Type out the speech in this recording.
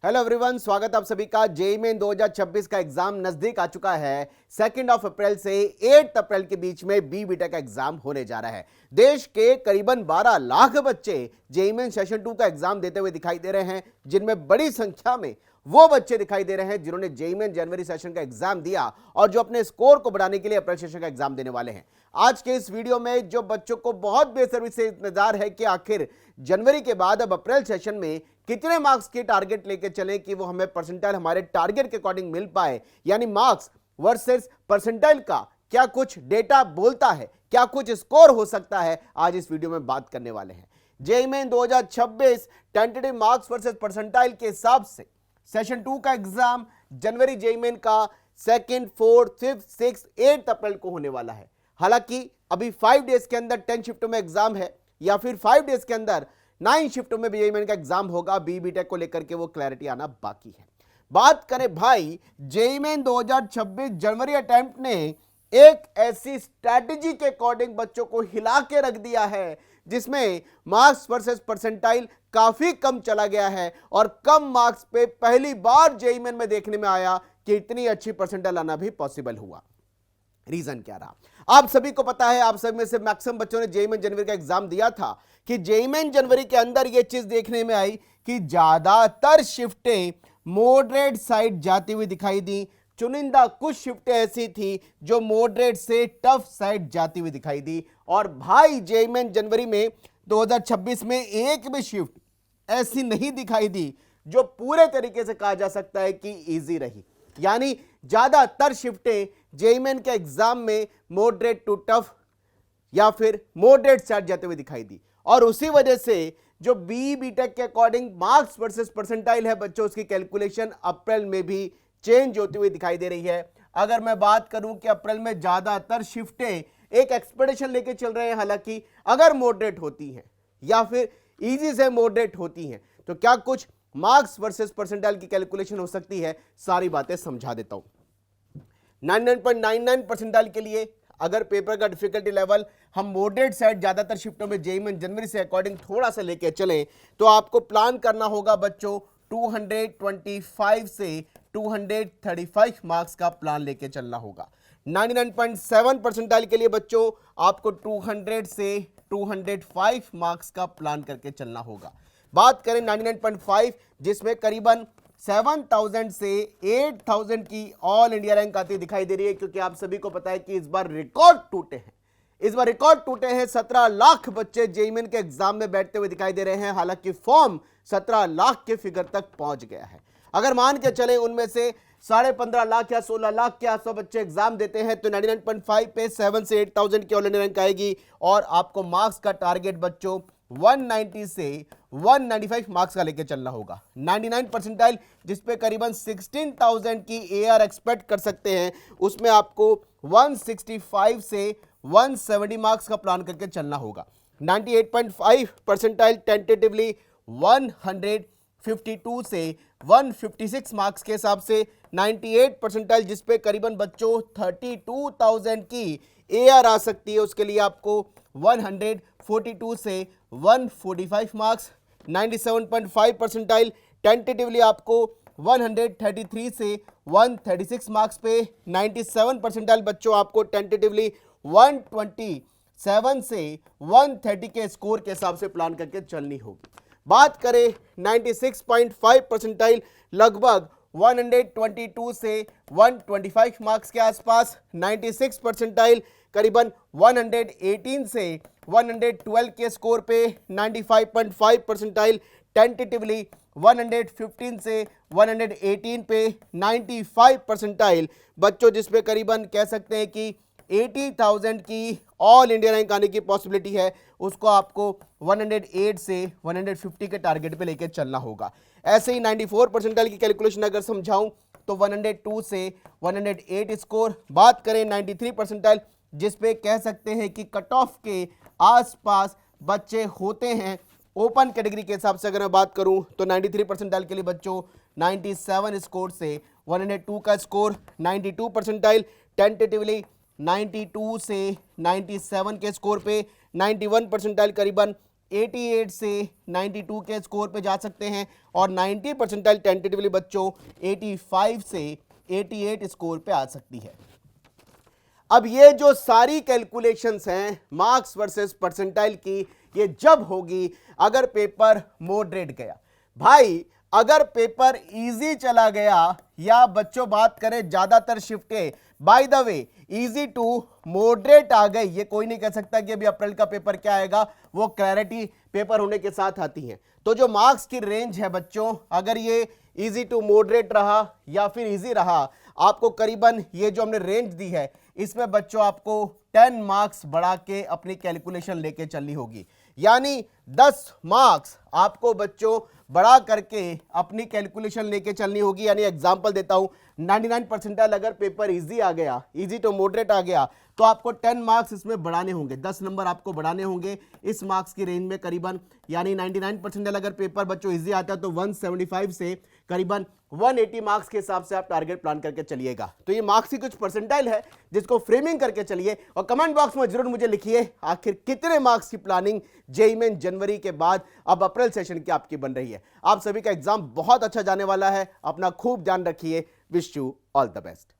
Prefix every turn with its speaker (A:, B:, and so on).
A: Hello everyone, स्वागत आप सभी का। जेईई मेन 2026 का एग्जाम नजदीक आ चुका है। 2 अप्रैल से 8 अप्रैल के बीच में बी बीटेक का एग्जाम होने जा रहा है। देश के करीबन 12 लाख बच्चे जेईई मेन सेशन 2 का एग्जाम देते हुए दिखाई दे रहे हैं, जिनमें बड़ी संख्या में वो बच्चे दिखाई दे रहे हैं जिन्होंने जेईई मेन जनवरी सेशन का एग्जाम दिया और जो अपने स्कोर को बढ़ाने के लिए अप्रैल सेशन का एग्जाम देने वाले हैं। आज के इस वीडियो में जो बच्चों को बहुत बेसब्री से इंतजार है कि आखिर जनवरी के बाद अब अप्रैल सेशन में कितने मार्क्स के टारगेट लेके चलें कि वो हमें परसेंटाइल हमारे टारगेट के अकॉर्डिंग मिल पाए, यानी मार्क्स वर्सेस परसेंटाइल का क्या कुछ डेटा बोलता है, क्या कुछ स्कोर हो सकता है, आज इस वीडियो में बात करने वाले हैं। JEE main 2026 tentative marks versus percentile के हिसाब से सेशन 2 का एग्जाम जनवरी जेईई मेन का 2nd, 4th, 5th, 6th, 8 अप्रैल को होने वाला है। हालांकि अभी 5 डेज के अंदर 10 शिफ्टों में एग्जाम है या फिर 5 डेज के अंदर 9 शिफ्टों में जेईई मेन का एग्जाम होगा। बी बीटेक को लेकर के वो क्लैरिटी आना बाकी है। बात करें भाई, जेईई मेन 2026 जनवरी अटेम्प्ट ने एक ऐसी स्ट्रैटेजी के अकॉर्डिंग बच्चों को हिला के रख दिया है जिसमें मार्क्स वर्सेस परसेंटाइल काफी कम चला गया है और कम मार्क्स पे पहली बार जेईई मेन में देखने में आया कि इतनी अच्छी परसेंटाइल आना भी पॉसिबल हुआ। रीजन क्या रहा, आप सभी को पता है। आप सब में से मैक्सिमम बच्चों ने जेईई मेन जनवरी का एग्जाम दिया था कि जेईई मेन जनवरी के अंदर यह चीज देखने में आई कि ज्यादातर शिफ्टें मॉडरेट साइड जाती हुई दिखाई दी। चुनिंदा कुछ शिफ्टें ऐसी थी जो मॉडरेट से टफ साइड जाती हुई दिखाई दी। और भाई जेईई मेन जनवरी में 2026 में एक भी शिफ्ट ऐसी नहीं दिखाई दी जो पूरे तरीके से कहा जा सकता है कि इजी रही, यानी ज्यादातर शिफ्टें जेईई मेन के एग्जाम में मॉडरेट टू टफ या फिर मॉडरेट साइड जाते हुए दिखाई दी। और उसी वजह से जो बी बीटेक के अकॉर्डिंग मार्क्स वर्सेस परसेंटाइल है बच्चों, उसकी कैलकुलेशन अप्रैल में भी चेंज होती हुई दिखाई दे रही है। अगर मैं बात करूं कि अप्रैल में ज्यादातर शिफ्टें एक एक्सपेक्टेशन लेके चल रहे हैं, हालांकि अगर मॉडरेट होती हैं या फिर इजी से मॉडरेट होती हैं तो क्या कुछ मार्क्स वर्सेस परसेंटाइल की कैलकुलेशन हो सकती है। सारी बातें समझा देता हूं। 99.99 परसेंटाइल के लिए अगर पेपर का डिफिकल्टी लेवल हम मॉडरेट साइड ज्यादातर शिफ्टों में जेईई मेन जनवरी से अकॉर्डिंग थोड़ा सा लेके चलें तो आपको प्लान करना होगा बच्चों 225 से 235 मार्क्स का प्लान लेके चलना होगा। 99.7 परसेंटाइल के लिए बच्चों आपको 200 से 205 मार्क्स का प्लान करके चलना होगा। बात करें 99.5 जिसमें करीबन 7000 से 8000 की ऑल इंडिया रैंक आती दिखाई दे रही है, क्योंकि आप सभी को पता है कि इस बार रिकॉर्ड टूटे हैं। 17 लाख बच्चे जेईई मेन के एग्जाम में बैठते हुए दिखाई दे रहे हैं। हालांकि फॉर्म 17 लाख के फिगर तक पहुंच गया है। अगर मान के चले उनमें से 15.5 लाख या 16 लाख के आसपास बच्चे एग्जाम देते हैं तो 99.5 पे 7 से 8000 की ऑल इंडिया रैंक आएगी और आपको मार्क्स का टारगेट बच्चों 190 से 195 मार्क्स का लेके चलना होगा। 99 परसेंटाइल जिसपे करीबन 16,000 की एआर एक्सपेक्ट कर सकते हैं, उसमें आपको 165 से 170 मार्क्स का प्लान करके चलना होगा। 98.5 परसेंटाइल टेंटेटिवली 152 से 156 मार्क्स के हिसाब से। 98 परसेंटाइल जिसपे करीबन बच्चों 32,000 की एआर आ सकती है, उसके लिए आपको 142 से 145 मार्क्स। 97.5 परसेंटाइल टेंटेटिवली आपको 133 से 136 मार्क्स पे। 97 परसेंटाइल बच्चों आपको टेंटेटिवली 127 से 130 के स्कोर के हिसाब से प्लान करके चलनी होगी। बात करें 96.5 परसेंटाइल लगभग 122 से 125 मार्क्स के आसपास। 96 परसेंटाइल करीबन 118 से 112 के स्कोर पे। 95.5 परसेंटाइल टेंटेटिवली 115 से 118 पे। 95 परसेंटाइल बच्चों जिसपे करीबन कह सकते हैं कि 80,000 की ऑल इंडिया रैंक आने की पॉसिबिलिटी है, उसको आपको 108 से 150 के टारगेट पे लेके चलना होगा। ऐसे ही 94 परसेंटाइल की कैलकुलेशन अगर समझाऊं तो 102 से 108 स्कोर। बात करें 93 परसेंटाइल जिसपे कह सकते हैं कि कट ऑफ के आसपास बच्चे होते हैं। ओपन कैटेगरी के हिसाब से अगर मैं बात करूं तो 93 परसेंटाइल के लिए बच्चों 97 स्कोर से 102 का स्कोर। 92 परसेंटाइल टेंटेटिवली 92 से 97 के स्कोर पे। 91 परसेंटाइल करीबन 88 से 92 के स्कोर पे जा सकते हैं और 90 परसेंटाइल टेंटेटिवली बच्चों 85 से 88 स्कोर पे आ सकती है। अब ये जो सारी कैलकुलेशंस हैं मार्क्स वर्सेस परसेंटाइल की, ये जब होगी अगर पेपर मॉडरेट गया। भाई अगर पेपर इजी चला गया या बच्चों बात करें ज्यादातर शिफ्टें by the way easy to moderate आ गई, ये कोई नहीं कह सकता कि अभी अप्रैल का पेपर क्या आएगा, वो क्लैरिटी पेपर होने के साथ आती है। तो जो मार्क्स की रेंज है बच्चों, अगर ये इजी टू मॉडरेट रहा या फिर इजी रहा, आपको करीबन ये जो हमने रेंज दी है इसमें बच्चों आपको 10 मार्क्स बढ़ा के अपनी कैलकुलेशन लेके चलनी होगी। यानी 10 मार्क्स आपको बच्चों बढ़ा करके अपनी कैलकुलेशन लेके चलनी होगी। यानी एग्जांपल देता हूं, 99 परसेंटाइल अगर पेपर इजी आ गया, इजी टू मॉडरेट आ गया, तो आपको 10 मार्क्स इसमें बढ़ाने होंगे, 10 नंबर आपको बढ़ाने होंगे इस मार्क्स की रेंज में करीबन। यानी 99 परसेंटाइल अगर पेपर बच्चों इजी आता है तो 175 से करीबन 180 मार्क्स के हिसाब से आप टारगेट प्लान करके चलिएगा। तो ये मार्क्स की कुछ परसेंटाइल है जिसको फ्रेमिंग करके चलिए और कमेंट बॉक्स में जरूर मुझे लिखिए आखिर कितने मार्क्स की प्लानिंग जेईई मेन जनवरी के बाद अब अप्रैल सेशन की आपकी बन रही है। आप सभी का एग्जाम बहुत अच्छा जाने वाला है, अपना खूब ध्यान रखिए। Wish you all the best.